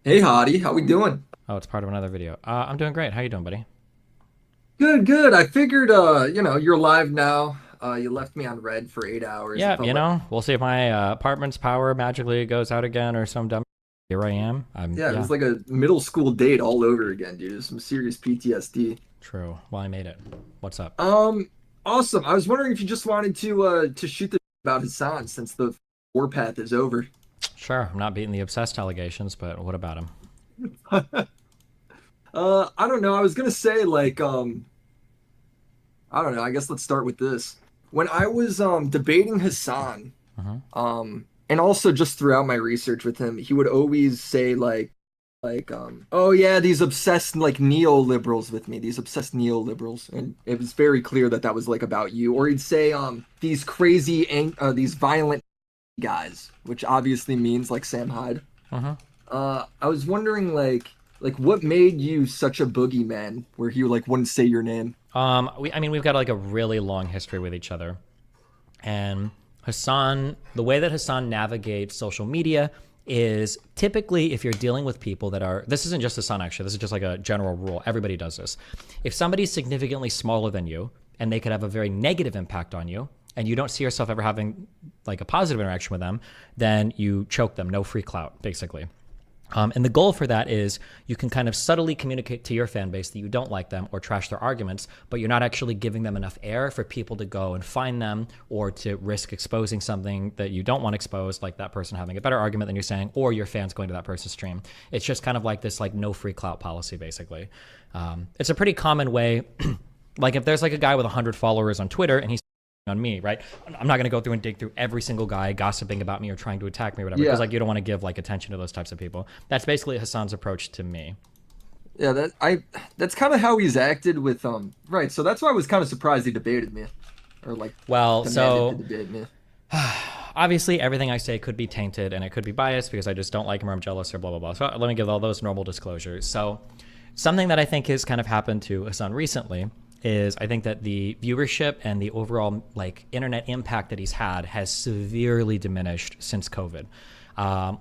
Hey Hottie, how we doing? Oh, it's part of another video. I'm doing great. How you doing, buddy? Good, good. I figured you're live now. You left me on red for 8 hours. I Yeah, felt like we'll see if my apartment's power magically goes out again or some dumb. Here I am. yeah, it Yeah, was like a middle school date all over again, dude. It was some serious PTSD. true. Well, I made it. What's up? Um, awesome. I was wondering if you just wanted to shoot the about Hasan since the warpath is over. Sure, I'm not beating the obsessed allegations, but what about him? I don't know. I was gonna say I don't know. I guess let's start with this. When I was debating Hasan, Hmm. and also just throughout my research with him, he would always say oh yeah, these obsessed like neoliberals with me, these obsessed neoliberals, and it was very clear that that was like about you. Or he'd say these these violent guys, which obviously means like Sam Hyde. Hmm. I was wondering like what made you such a boogeyman where he like wouldn't say your name. I mean, we've got like a really long history with each other, and Hassan, the way that Hassan navigates social media is typically if you're dealing with people that are, this isn't just Hassan actually, this is just like a general rule. Everybody does this. If somebody's significantly smaller than you and they could have a very negative impact on you, and you don't see yourself ever having like a positive interaction with them, then you choke them. No free clout, basically. And the goal for that is you can kind of subtly communicate to your fan base that you don't like them or trash their arguments, but you're not actually giving them enough air for people to go and find them or to risk exposing something that you don't want exposed, like that person having a better argument than you're saying, or your fans going to that person's stream. It's just kind of like this like no free clout policy, basically. It's a pretty common way. Like if there's like a guy with 100 followers on Twitter and he's on me, right? I'm not going to go through and dig through every single guy gossiping about me or trying to attack me or whatever, because Yeah. like you don't want to give like attention to those types of people. That's basically Hassan's approach to me. Yeah, that's kind of how he's acted with right. So that's why I was kind of surprised he debated me or like Well, demanded to so debate me. obviously everything I say could be tainted and it could be biased because I just don't like him or I'm jealous or blah blah blah. So let me give all those normal disclosures. So something that I think has kind of happened to Hassan recently is I think that the viewership and the overall like internet impact that he's had has severely diminished since COVID.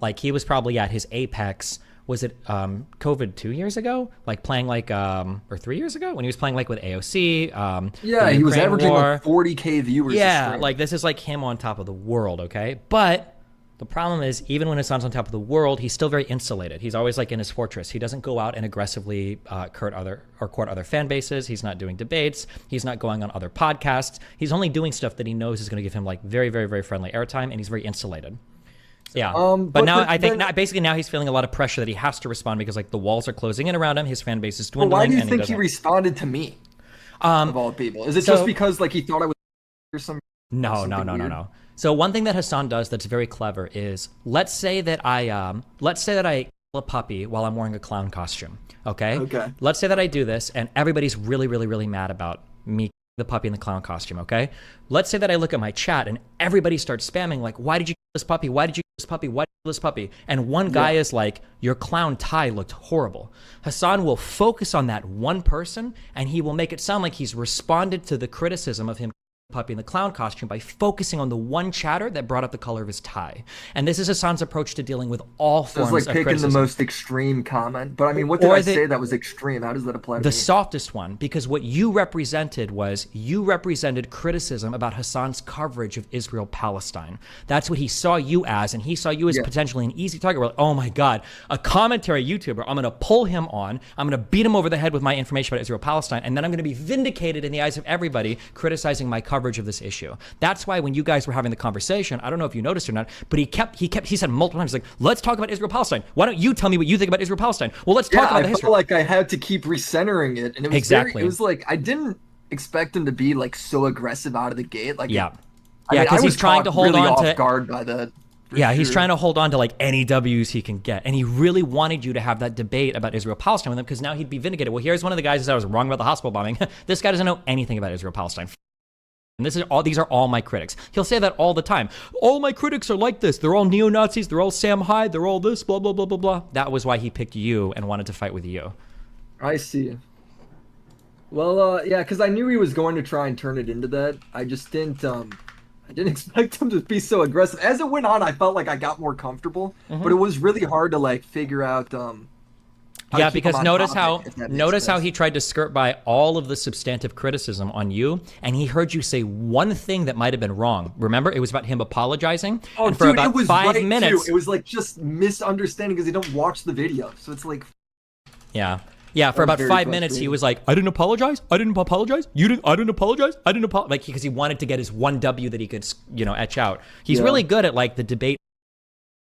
Like he was probably at his apex. Was it COVID 2 years ago? Like playing like or 3 years ago when he was playing like with AOC, the Yeah, he was Ukraine averaging like war. 40K viewers a Yeah, stream. like this is like him on top of the world, okay? But the problem is, even when Hassan's on top of the world, he's still very insulated. He's always like in his fortress. He doesn't go out and aggressively court other fan bases. He's not doing debates. He's not going on other podcasts. He's only doing stuff that he knows is going to give him like very, very, very friendly airtime, and he's very insulated. Yeah, but But now I think then, basically now he's feeling a lot of pressure that he has to respond because like the walls are closing in around him. His fan base is but why do dwindling, you and he think he doesn't. responded to me Um, of all people? Is it just so because like he thought I was or some or No, no, something no, no, weird? no. So one thing that Hassan does that's very clever is let's say that I kill a puppy while I'm wearing a clown costume. Okay? Okay. Let's say that I do this and everybody's really, really, really mad about me the puppy in the clown costume, okay? Let's say that I look at my chat and everybody starts spamming like, why did you kill this puppy? Why did you kill this puppy? Why did you kill this puppy? And one guy Yeah. is like, your clown tie looked horrible. Hassan will focus on that one person and he will make it sound like he's responded to the criticism of him puppy in the clown costume by focusing on the one chatter that brought up the color of his tie. And this is Hassan's approach to dealing with all It was forms like of picking the criticism. most extreme comment. But I mean, what did Or I the say that was extreme? How does that apply to the me? softest one, because what you represented was you represented criticism about Hassan's coverage of Israel Palestine. That's what he saw you as, and he saw you as Yeah. potentially an easy target. We're like, oh my God, a commentary YouTuber, I'm going to pull him on, I'm going to beat him over the head with my information about Israel Palestine, and then I'm going to be vindicated in the eyes of everybody criticizing my coverage of this issue. That's why when you guys were having the conversation, I don't know if you noticed or not, but he said multiple times, like, let's talk about Israel Palestine. Why don't you tell me what you think about Israel Palestine? Well, let's Yeah, talk about I the felt history. like I had to keep recentering it, and it was it Exactly. was like I didn't expect him to be like so aggressive out of the gate. Yeah. I Yeah, mean, I because he's was trying caught to hold really on off to. guard by that, for Yeah, he's sure. trying to hold on to like any W's he can get, and he really wanted you to have that debate about Israel Palestine with him because now he'd be vindicated. Well, here's one of the guys who said I was wrong about the hospital bombing. This guy doesn't know anything about Israel Palestine. And this is all; these are all my critics. He'll say that all the time. All my critics are like this. They're all neo Nazis. They're all Sam Hyde. They're all this. Blah blah blah blah blah. That was why he picked you and wanted to fight with you. I see. Well, yeah, because I knew he was going to try and turn it into that. I just didn't. I didn't expect him to be so aggressive. As it went on, I felt like I got more comfortable, but it was really hard to like figure out how to Yeah, keep him because on topic, if that makes notice how sense. he tried to skirt by all of the substantive criticism on you, and he heard you say one thing that might have been wrong. Remember, it was about him apologizing, Oh, and for dude, it about was 5 minutes, too. It was like just misunderstanding because you don't watch the video. So it's like yeah. Yeah, for that was about very 5 minutes, he frustrating. was like, I didn't apologize. I didn't apologize. You didn't, I didn't apologize. I didn't apologize. Like, because he wanted to get his one W that he could, etch out. He's Yeah. really good at like the debate,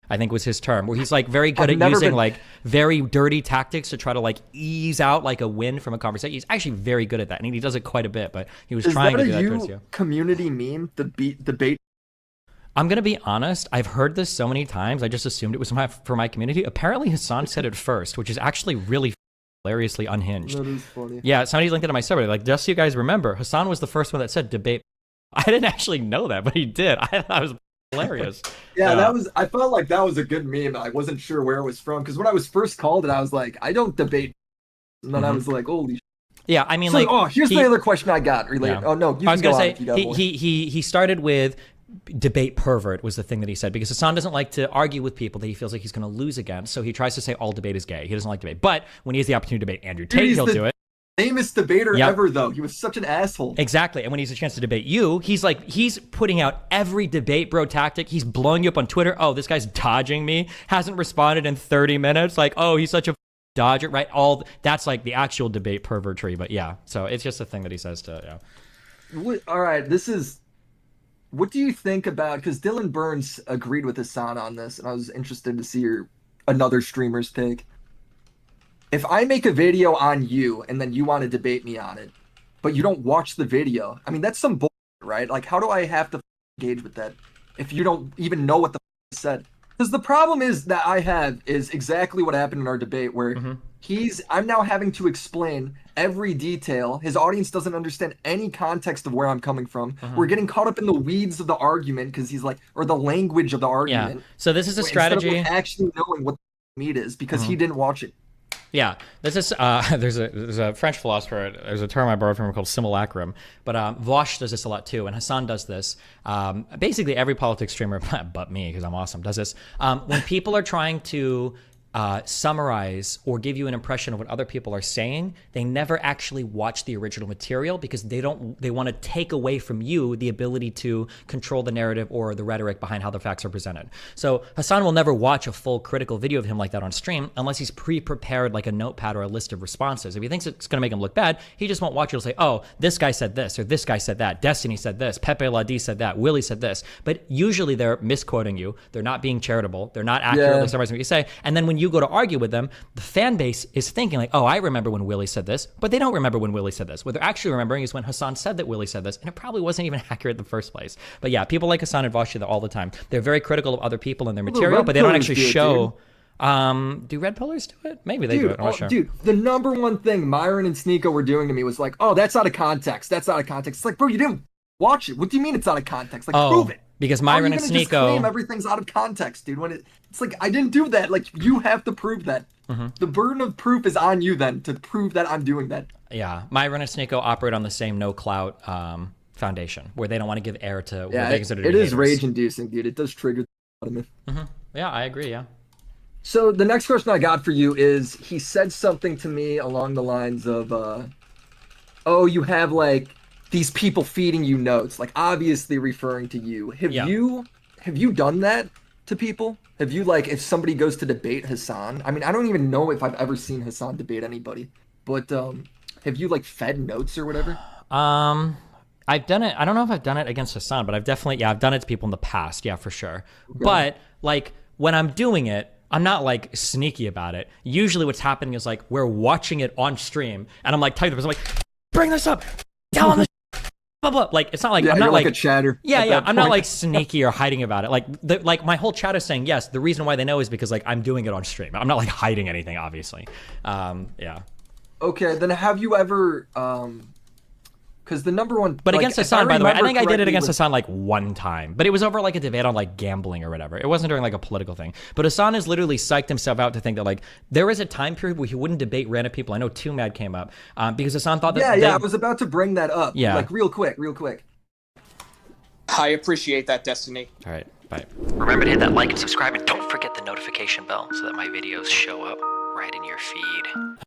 I think was his term, where he's like very good I've at never using been- like very dirty tactics to try to like ease out like a win from a conversation. He's actually very good at that. And he does it quite a bit, but he was Is trying that to a do that towards you. community meme? The debate. I'm going to be honest. I've heard this so many times. I just assumed it was for my community. Apparently Hasan said it first, which is actually really hilariously unhinged. That is funny. Yeah, somebody linked it to my server. Like, just so you guys remember, Hasan was the first one that said debate. I didn't actually know that, but he did. I thought it was hilarious. Yeah, that was. I felt like that was a good meme. I wasn't sure where it was from because when I was first called it, I was like, I don't debate. And then I was like, holy. Yeah, I mean, So, like, oh, here's the other question I got related. Yeah. Oh no, you I was can go gonna on if you got say more. he started with debate pervert was the thing that he said, because Hasan doesn't like to argue with people that he feels like he's going to lose against, so he tries to say all debate is gay. He doesn't like debate, but when he has the opportunity to debate Andrew Tate, he's he'll the do it. Famous debater Yep. ever, though. He was such an asshole. Exactly. And when he has a chance to debate you, he's putting out every debate bro tactic. He's blowing you up on Twitter. Oh, this guy's dodging me. Hasn't responded in 30 minutes. Like, oh, he's such a dodger, right? That's like the actual debate pervertry. But yeah, so it's just a thing that he says to, All right, this is. What do you think about? Because Dylan Burns agreed with Hasan on this, and I was interested to see another streamer's take. If I make a video on you and then you want to debate me on it, but you don't watch the video, I mean that's some bullshit, right? Like, how do I have to engage with that if you don't even know what the said? Because the problem is that I have is exactly what happened in our debate, where I'm now having to explain every detail. His audience doesn't understand any context of where I'm coming from. We're getting caught up in the weeds of the argument because he's like, or the language of the yeah. argument. So this is a instead of, strategy. like, actually knowing what the meat is because he didn't watch it. Yeah, this is there's a French philosopher. There's a term I borrowed from him called simulacrum, but Vosh does this a lot too, and Hasan does this. Basically, every politics streamer, but me because I'm awesome, does this. When people are trying to summarize or give you an impression of what other people are saying, they never actually watch the original material because they want to take away from you the ability to control the narrative or the rhetoric behind how the facts are presented. So Hasan will never watch a full critical video of him like that on stream unless he's pre-prepared like a notepad or a list of responses. If he thinks it's going to make him look bad, he just won't watch it. He'll say, oh, this guy said this, or this guy said that, Destiny said this, Pepe Ladi said that, Willy said this. But usually they're misquoting you. They're not being charitable. They're not accurately summarizing what you say. And then when you go to argue with them, the fan base is thinking like, oh, I remember when Willy said this, but they don't remember when Willy said this. What they're actually remembering is when Hasan said that Willy said this, and it probably wasn't even accurate in the first place. But yeah, people like Hasan and Vosh do that all the time. They're very critical of other people and their material, but they don't actually show. Do red pillars do it? Maybe they do it. I'm not sure. Dude, the number one thing Myron and Sneeko were doing to me was like, oh, that's out of context. That's out of context. It's like, bro, you didn't watch it. What do you mean it's out of context? Like, prove it. Because How are Myron you and gonna just claim Sneeko. everything's out of context, dude. When it's like, I didn't do that. Like, you have to prove that. The burden of proof is on you then to prove that I'm doing that. Yeah, Myron and Sneeko operate on the same no clout foundation, where they don't want to give air to what they consider to it be is haters. rage-inducing, dude. It does trigger the out of me. Yeah, I agree. Yeah. So the next question I got for you is, he said something to me along the lines of, oh, you have like these people feeding you notes, like obviously referring to you. Have you done that to people? Have you, like, if somebody goes to debate Hasan? I mean, I don't even know if I've ever seen Hasan debate anybody, but have you like fed notes or whatever? I've done it. I don't know if I've done it against Hasan, but I've done it to people in the past. Yeah, for sure. Okay. But like when I'm doing it, I'm not like sneaky about it. Usually what's happening is like we're watching it on stream and I'm like typing this, I'm like, bring this up, tell him this, blah, blah. Like, it's not like, I'm not like a chatter. Yeah. I'm not like sneaky or hiding about it. Like my whole chat is saying, yes, the reason why they know is because like I'm doing it on stream. I'm not like hiding anything, obviously. Yeah. Okay, then have you ever, because the number one, but like, against Hasan, by the way, I think I did it against with... Hasan like one time, but it was over like a debate on like gambling or whatever. It wasn't during like a political thing. But Hasan has literally psyched himself out to think that like there is a time period where he wouldn't debate random people. I know Too Mad came up because Hasan thought that. Yeah, I was about to bring that up. Yeah, like real quick. I appreciate that, Destiny. All right, bye. Remember to hit that like and subscribe, and don't forget the notification bell so that my videos show up right in your feed.